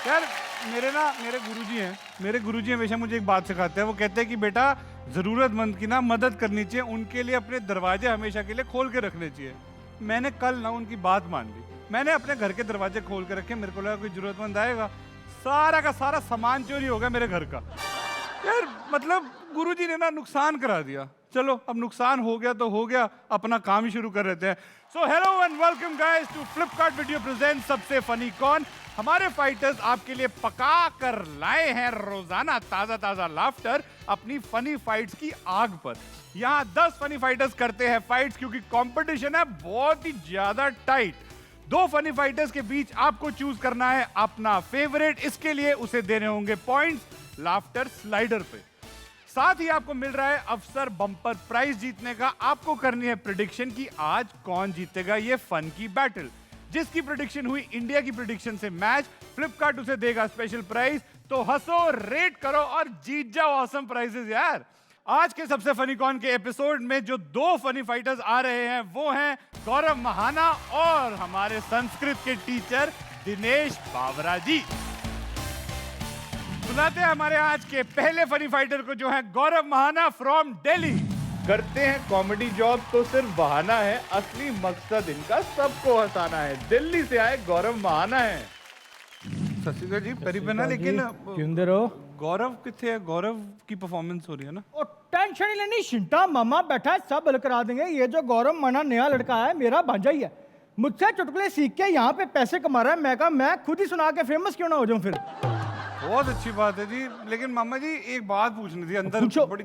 यार मेरे गुरुजी हमेशा मुझे एक बात सिखाते हैं। वो कहते हैं कि बेटा जरूरतमंद की ना मदद करनी चाहिए, उनके लिए अपने दरवाजे हमेशा के लिए खोल के रखने चाहिए। मैंने कल ना उनकी बात मान ली, मैंने अपने घर के दरवाजे खोल के रखे। मेरे को लगा कोई जरूरतमंद आएगा, सारा का सारा सामान चोरी हो गया मेरे घर का। यार मतलब गुरुजी ने ना नुकसान करा दिया। चलो अब नुकसान हो गया तो हो गया, अपना काम ही शुरू कर लेते हैं। So hello and welcome guys to Flipkart video present सबसे फनी कौन। हमारे फाइटर्स आपके लिए पका कर लाए हैं रोजाना ताजा ताजा लाफ्टर अपनी फनी फाइट्स की आग पर। यहाँ 10 फनी फाइटर्स करते हैं फाइट्स, क्योंकि कंपटीशन है बहुत ही ज्यादा टाइट। 2 फनी फाइटर्स के बीच आपको चूज करना है अपना फेवरेट। इसके लिए उसे देने होंगे पॉइंट्स लाफ्टर स्लाइडर पे। साथ ही आपको मिल रहा है अवसर बम्पर प्राइज जीतने का। आपको करनी है प्रेडिक्शन की आज कौन जीतेगा ये फन की बैटल। जिसकी प्रेडिक्शन हुई इंडिया की प्रेडिक्शन से मैच, फ्लिपकार्ट उसे देगा स्पेशल प्राइज। तो हंसो, रेट करो और जीत जाओ ऑसम प्राइजेस यार। आज के सबसे फनी कौन के एपिसोड में जो 2 फनी फाइटर्स आ रहे हैं वो हैं गौरव महाना और हमारे संस्कृत के टीचर दिनेश बावरा जी। बुलाते हैं हमारे आज के पहले फनी फाइटर को, जो है गौरव महाना फ्रॉम दिल्ली। करते हैं कॉमेडी जॉब तो सिर्फ बहाना है, असली मकसद इनका सबको हंसाना है। दिल्ली से आए गौरव महाना है। ससिका जी परी बना, लेकिन गौरव कितने है? गौरव की परफॉर्मेंस हो रही है ना। और टेंशन ही लेनी, शिंटा मामा बैठा है, सब हल करा देंगे। ये जो गौरव महाना नया लड़का है मेरा भांजा ही है, मुझसे चुटकुले सीख के यहाँ पे पैसे कमा रहा है। मैं कहा मैं खुद ही सुना के फेमस क्यों ना हो जाऊं फिर। बहुत अच्छी बात है जी। लेकिन मामा जी एक बात पूछनी थी, अंदर बड़ी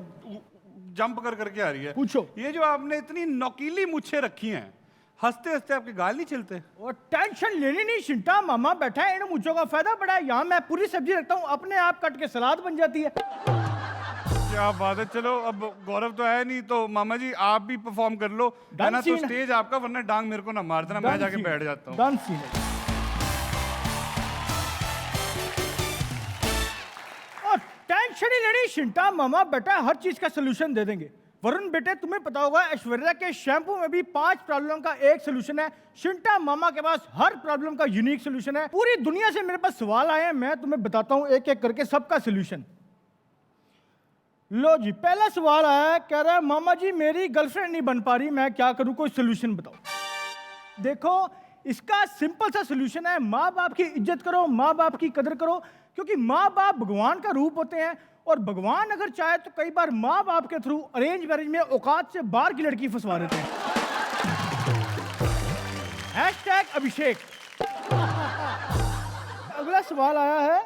जंप कर करके आ रही है। पूछो। ये जो आपने इतनी नौकीली मुच्छें रखी हैं, हंसते हंसते आपके गाल नहीं चलते? और टेंशन लेनी नहीं, शिंटा मामा बैठा है, इन मुझों का फायदा बड़ा है। यहाँ मैं पूरी सब्जी रखता हूँ, अपने आप कट के सलाद बन जाती है। क्या बात है। चलो अब गौरव तो है नहीं, तो मामा जी आप भी परफॉर्म कर लो है ना। तो स्टेज आपका, वरना डांग मेरे को ना मार देना, मैं जाके बैठ जाता हूँ। डन सीन है। टेंशन ही लेनी, शिंटा मामा बेटा हर चीज का सोल्यूशन दे देंगे। वरुण बेटे तुम्हें पता होगा ऐश्वर्या के शैम्पू में भी 5 प्रॉब्लम का एक सोल्यूशन है। शिंटा मामा के पास हर प्रॉब्लम का यूनिक सोल्यूशन है। पूरी दुनिया से मेरे पास सवाल आए हैं, मैं तुम्हें बताता हूं एक एक करके सबका सोल्यूशन। लो जी, पहला सवाल आया है, कह रहा है मामा जी मेरी गर्लफ्रेंड नहीं बन पा रही, मैं क्या करूं, कोई सोल्यूशन बताओ। देखो इसका सिंपल सा सोल्यूशन है, माँ बाप की इज्जत करो, माँ बाप की कदर करो, क्योंकि माँ बाप भगवान का रूप होते हैं। और भगवान अगर चाहे तो कई बार माँ बाप के थ्रू अरेंज मैरिज में औकात से बाहर की लड़की फंसवा देते हैं। #अभिषेक। अगला सवाल आया है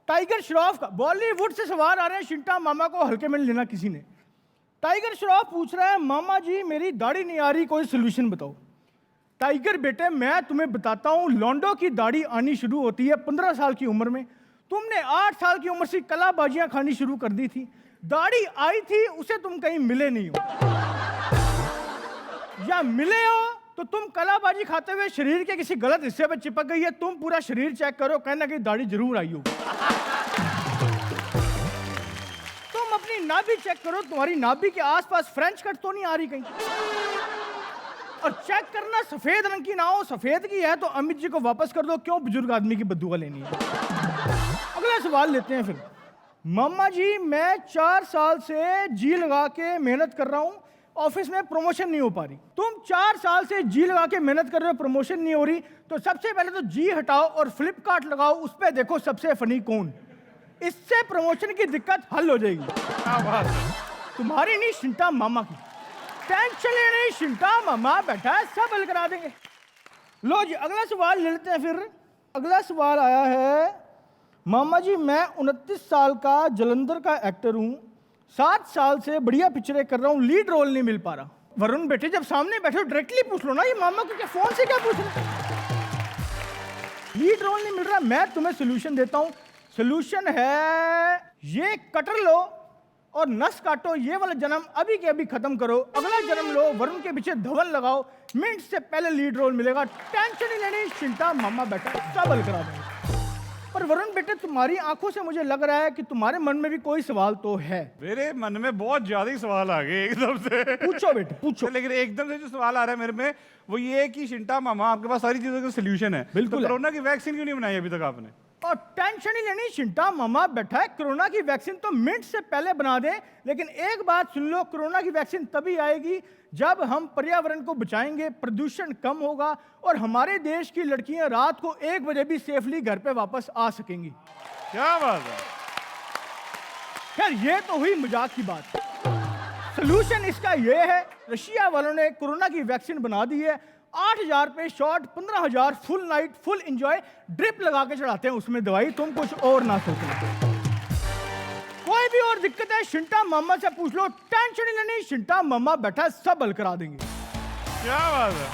टाइगर श्रॉफ का। बॉलीवुड से सवाल आ रहे हैं, शिंटा मामा को हल्के में लेना किसी ने। टाइगर श्रॉफ पूछ रहा है मामा जी मेरी दाढ़ी नहीं आ रही, कोई सोल्यूशन बताओ। टाइगर बेटे मैं तुम्हें बताता हूं, लौंडो की दाढ़ी आनी शुरू होती है 15 साल की उम्र में। तुमने 8 साल की उम्र से कलाबाजियां खानी शुरू कर दी थी, दाढ़ी आई थी, उसे तुम कहीं मिले नहीं हो, या मिले हो तो तुम कलाबाजी खाते हुए शरीर के किसी गलत हिस्से पर चिपक गई है। तुम पूरा शरीर चेक करो, कहना कि दाढ़ी जरूर आई हो। तुम अपनी नाभि चेक करो, तुम्हारी नाभि के आसपास फ्रेंच कट तो नहीं आ रही कहीं। और चेक करना सफेद रंग की ना हो, सफेद की है तो अमित जी को वापस कर दो, क्यों बुजुर्ग आदमी की बद्दुआ लेनी है। अगला सवाल लेते हैं फिर। मामा जी मैं 4 साल से जी लगा के मेहनत कर रहा हूं, ऑफिस में प्रमोशन नहीं हो पा रही। तुम 4 साल से जी लगा के मेहनत कर रहे हो, प्रमोशन नहीं हो रही, तो सबसे पहले तो जी हटाओ और फ्लिपकार्ट लगाओ, उस पर देखो सबसे फनी कौन। इससे प्रमोशन की दिक्कत हल हो जाएगी। क्या बात है। तुम्हारी नहीं शिंटा मामा की, टेंशन नहीं, शिंटा मामा बैठा है, सब हल करा देंगे। लो जी अगला सवाल ले लेते हैं फिर। अगला सवाल आया है मामा जी मैं 29 साल का जलंधर का एक्टर हूं, 7 साल से बढ़िया पिक्चरें कर रहा हूं, लीड रोल नहीं मिल पा रहा। वरुण बेटे जब सामने बैठे हो डायरेक्टली पूछ लो ना, ये मामा को क्या फोन से क्या पूछ रहे। लीड रोल नहीं मिल रहा, मैं तुम्हें सोल्यूशन देता हूं। सोल्यूशन है ये कटर लो और नस काटो, ये वाला जन्म अभी के अभी खत्म करो, अगला जन्म लो, वरुण के पीछे धवन लगाओ, मिनट से पहले लीड रोल मिलेगा। टेंशन ही लेनी, चिंता मामा बैठा सब हल करा देंगे। पर वरुण बेटे तुम्हारी आंखों से मुझे लग रहा है कि तुम्हारे मन में भी कोई सवाल तो है। मेरे मन में बहुत ज्यादा ही सवाल आ गए एकदम से। पूछो बेटे पूछो। लेकिन एकदम से जो सवाल आ रहा है मेरे में वो ये है कि शिंटा मामा आपके पास सारी चीजों का सोल्यूशन है, बिल्कुल। तो कोरोना की वैक्सीन क्यों नहीं बनाई अभी तक आपने? और टेंशन ही लेनी, शिंटा मामा बैठा है। कोरोना की वैक्सीन तो मिनट से पहले बना दे, लेकिन एक बात सुन लो, कोरोना की वैक्सीन तभी आएगी जब हम पर्यावरण को बचाएंगे, प्रदूषण कम होगा और हमारे देश की लड़कियां रात को 1 बजे भी सेफली घर पे वापस आ सकेंगी। क्या बात है। खैर ये तो हुई मजाक की बात। सोल्यूशन इसका ये है, रशिया वालों ने कोरोना की वैक्सीन बना दी है। 8,000 रुपए shot, 15,000 full night full enjoy, drip लगा के चढ़ाते हैं उसमें दवाई। तुम कुछ और ना सोचो। कोई भी और दिक्कत है शिंटा मामा से पूछ लो, टेंशन ही लेनी, शिंटा मामा बैठा है, सब हल करा देंगे। क्या बात है,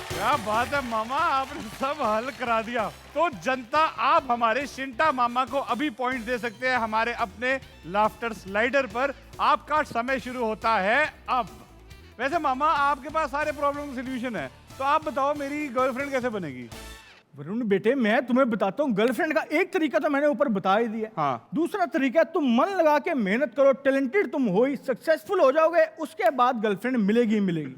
क्या बात है मामा, आपने सब हल करा दिया। तो जनता, आप हमारे शिंटा मामा को अभी पॉइंट दे सकते हैं हमारे अपने लाफ्टर स्लाइडर पर। आपका समय शुरू होता है अब। वैसे मामा, आपके पास सारे प्रॉब्लम का सलूशन है, तो आप बताओ मेरी गर्लफ्रेंड कैसे बनेगी? वरुण बेटे, मैं तुम्हें बताता हूँ गर्लफ्रेंड का एक तरीका तो मैंने ऊपर बता ही दिया। हाँ। दूसरा तरीका है, तुम मन लगा के मेहनत करो, टैलेंटेड तुम हो ही, सक्सेसफुल हो जाओगे, उसके बाद गर्लफ्रेंड मिलेगी ही मिलेगी।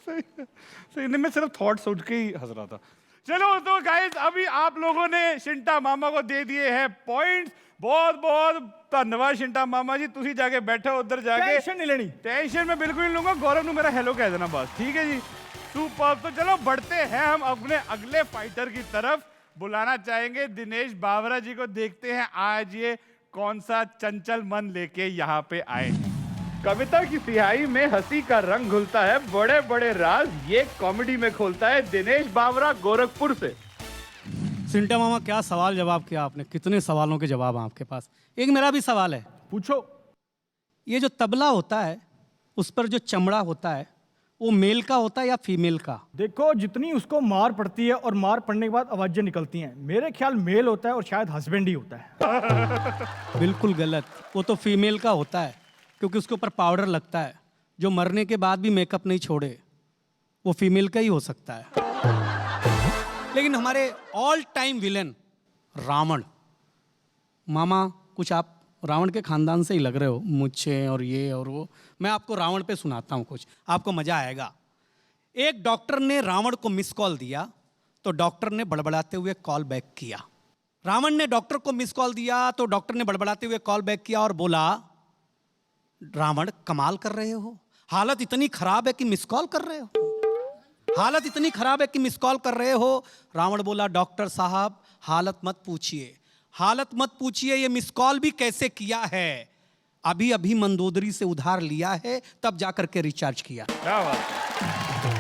सही नहीं, मैं सिर्फ थॉट सोच के ही हंस रहा था। चलो तो गाइस, अभी आप लोगों ने शिंटा मामा को दे दिए हैं पॉइंट्स। बहुत बहुत धन्यवाद शिंटा मामा जी, तुसी जाके बैठो उधर जाके। टेंशन नहीं लेनी। टेंशन मैं बिल्कुल नहीं लूंगा। गौरव ने मेरा हेलो कह देना बस, ठीक है जी। सुपर। तो चलो बढ़ते हैं हम अपने अगले फाइटर की तरफ। बुलाना चाहेंगे दिनेश बावरा जी को। देखते हैं आज ये कौन सा चंचल मन लेके यहाँ पे आए। कविता की सिहाई में हंसी का रंग घुलता है, बड़े बड़े राज ये कॉमेडी में खोलता है। दिनेश बावरा, गोरखपुर से। शिंटा मामा, क्या सवाल जवाब किया आपने, कितने सवालों के जवाब हैं आपके पास। एक मेरा भी सवाल है। पूछो। ये जो तबला होता है, उस पर जो चमड़ा होता है, वो मेल का होता है या फीमेल का? देखो, जितनी उसको मार पड़ती है और मार पड़ने के बाद आवाजें निकलती हैं, मेरे ख्याल मेल होता है और शायद हस्बैंड ही होता है। बिल्कुल गलत, वो तो फीमेल का होता है, क्योंकि उसके ऊपर पाउडर लगता है। जो मरने के बाद भी मेकअप नहीं छोड़े, वो फीमेल का ही हो सकता है। लेकिन हमारे ऑल टाइम विलेन रावण, मामा कुछ आप रावण के खानदान से ही लग रहे हो मुझे, और ये और वो। मैं आपको रावण पे सुनाता हूँ कुछ, आपको मजा आएगा। एक डॉक्टर ने रावण को मिस कॉल दिया, तो डॉक्टर ने बड़बड़ाते हुए कॉल बैक किया। रावण ने डॉक्टर को मिस कॉल दिया, तो डॉक्टर ने बड़बड़ाते हुए कॉल बैक किया और बोला, रावण कमाल कर रहे हो, हालत इतनी खराब है कि मिस कॉल कर रहे हो, हालत इतनी खराब है कि मिस कॉल कर रहे हो। रावण बोला, डॉक्टर साहब हालत मत पूछिए, हालत मत पूछिए, ये मिस कॉल भी कैसे किया है, अभी अभी मंदोदरी से उधार लिया है, तब जाकर के रिचार्ज किया। क्या बात,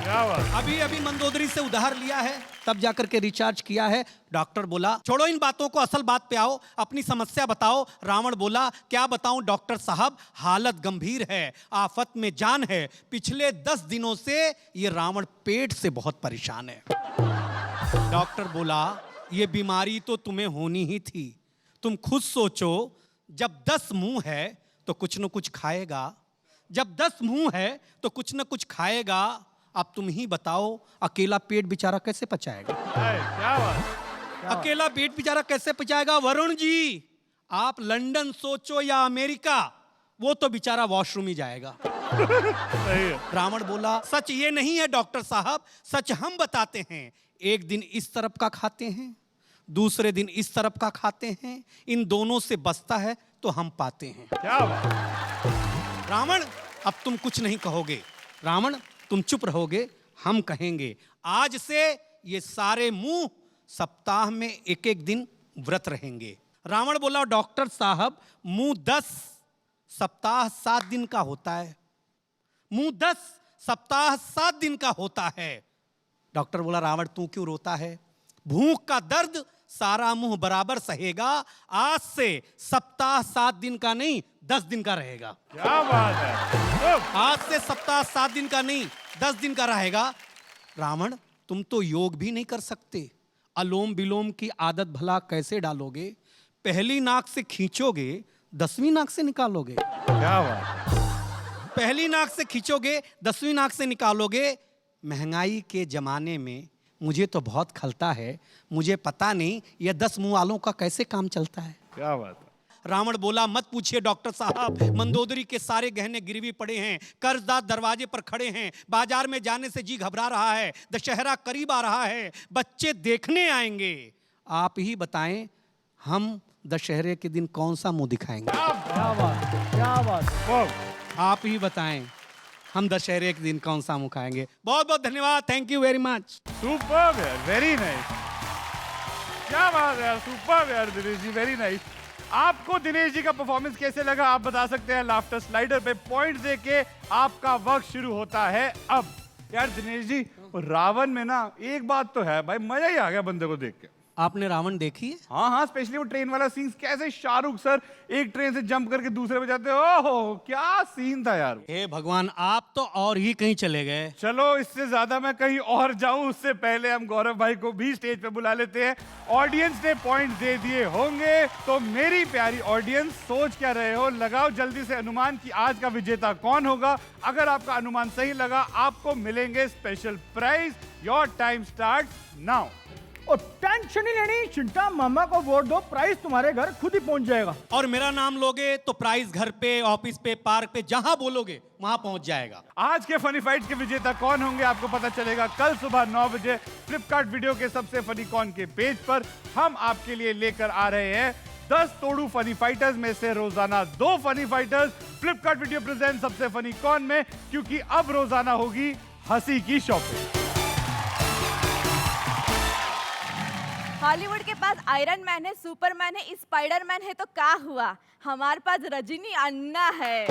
क्या बात। अभी अभी मंदोदरी से उधार लिया है, तब जाकर के रिचार्ज किया है। डॉक्टर बोला, छोड़ो इन बातों को, असल बात पे आओ, अपनी समस्या बताओ। रावण बोला, क्या बताऊं डॉक्टर साहब, हालत गंभीर है, आफत में जान है, पिछले 10 दिनों से ये रावण पेट से बहुत परेशान है। डॉक्टर बोला, ये बीमारी तो तुम्हें होनी ही थी, तुम खुद सोचो, जब 10 मुंह है तो कुछ न कुछ खाएगा, जब 10 मुंह है तो कुछ न कुछ खाएगा। अब तुम ही बताओ, अकेला पेट बेचारा कैसे पचाएगा? क्या बात, अकेला पेट बेचारा कैसे पचाएगा? वरुण जी, आप लंदन सोचो या अमेरिका, वो तो बेचारा वॉशरूम ही जाएगा। सही है। रावण बोला, सच ये नहीं है डॉक्टर साहब, सच हम बताते हैं। एक दिन इस तरफ का खाते हैं, दूसरे दिन इस तरफ का खाते हैं, इन दोनों से बचता है तो हम पाते हैं। क्या बात। रावण, अब तुम कुछ नहीं कहोगे, रावण तुम चुप रहोगे, हम कहेंगे। आज से ये सारे मुंह सप्ताह में एक एक दिन व्रत रहेंगे। रावण बोला, डॉक्टर साहब मुंह 10 सप्ताह 7 दिन का होता है, मुंह 10 सप्ताह 7 दिन का होता है। डॉक्टर बोला, रावण तू क्यों रोता है, भूख का दर्द सारा मुंह बराबर सहेगा, आज से सप्ताह 7 दिन का नहीं 10 दिन का रहेगा। क्या बात है। आज से सप्ताह 7 दिन का नहीं 10 दिन का रहेगा। रावण, तुम तो योग भी नहीं कर सकते, अलोम विलोम की आदत भला कैसे डालोगे, पहली नाक से खींचोगे 10वीं नाक से निकालोगे। क्या बात। पहली नाक से खींचोगे 10वीं नाक से निकालोगे। महंगाई के जमाने में मुझे तो बहुत खलता है, मुझे पता नहीं ये 10 मुंह वालों का कैसे काम चलता है। क्या बात है। रावण बोला, मत पूछिए डॉक्टर साहब, मंदोदरी के सारे गहने गिरवी पड़े हैं, कर्जदार दरवाजे पर खड़े हैं, बाजार में जाने से जी घबरा रहा है, दशहरा करीब आ रहा है, बच्चे देखने आएंगे। आप ही बताएं, हम दशहरे के दिन कौन सा मुंह दिखाएंगे? क्या बात, क्या बात। वाह, आप ही बताएं, हम दशहरे के दिन कौन सा मुंह खाएंगे? बहुत बहुत धन्यवाद, thank you very much. Superb यार, वेरी नाइस। क्या बात है यार, सुपर्ब यार दिनेश जी, वेरी नाइस। आपको दिनेश जी का परफॉर्मेंस कैसे लगा आप बता सकते हैं लाफ्टर स्लाइडर पे पॉइंट देके। आपका वक्त शुरू होता है अब। यार दिनेश जी, रावण में ना एक बात तो है भाई, मजा ही आ गया बंदे को देख के। आपने रावण देखी है? हाँ हाँ, स्पेशली वो ट्रेन वाला सीन, कैसे शाहरुख सर एक ट्रेन से जंप करके दूसरे पे जाते, ओहो क्या सीन था यार। हे भगवान, आप तो और ही कहीं चले गए। चलो इससे ज्यादा मैं कहीं और जाऊं उससे पहले हम गौरव भाई को भी स्टेज पे बुला लेते हैं। ऑडियंस ने पॉइंट दे दिए होंगे, तो मेरी प्यारी ऑडियंस सोच क्या रहे हो, लगाओ जल्दी से अनुमान कि आज का विजेता कौन होगा। अगर आपका अनुमान सही लगा आपको मिलेंगे special prize. Your time start now. और टेंशन नहीं लेनी, चिंटा मामा को वोट दो, प्राइस तुम्हारे घर खुद ही पहुंच जाएगा। और मेरा नाम लोगे तो प्राइस घर पे, ऑफिस पे, पार्क पे, जहां बोलोगे वहां पहुंच जाएगा। आज के फनी फाइट के विजेता कौन होंगे आपको पता चलेगा कल सुबह 9 बजे फ्लिपकार्ट वीडियो के सबसे फनी कौन के पेज पर। हम आपके लिए लेकर आ रहे हैं 10 तोड़ू फनी फाइटर्स में से रोजाना 2 funny fighters Flipkart video present सबसे फनी कौन में, क्योंकि अब रोजाना होगी हंसी की शॉपिंग। हॉलीवुड के पास आयरन मैन है, सुपरमैन है, स्पाइडरमैन है, तो क्या हुआ, हमारे पास रजनी अन्ना है।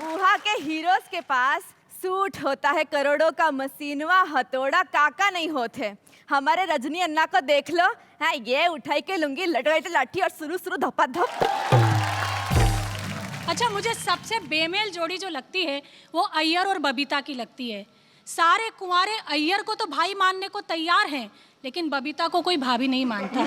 उहा के हीरोज के पास सूट होता है करोड़ों का, मशीनवा हथौड़ा काका नहीं होते। हमारे रजनी अन्ना को देख लो, है ये उठाई के लुंगी, लटकाई के लाठी और शुरू धपा धप। अच्छा, मुझे सबसे बेमेल जोड़ी जो लगती है वो अय्यर और बबीता की लगती है। सारे कुंवारे अय्यर को तो भाई मानने को तैयार हैं, लेकिन बबीता को कोई भाभी नहीं मानता।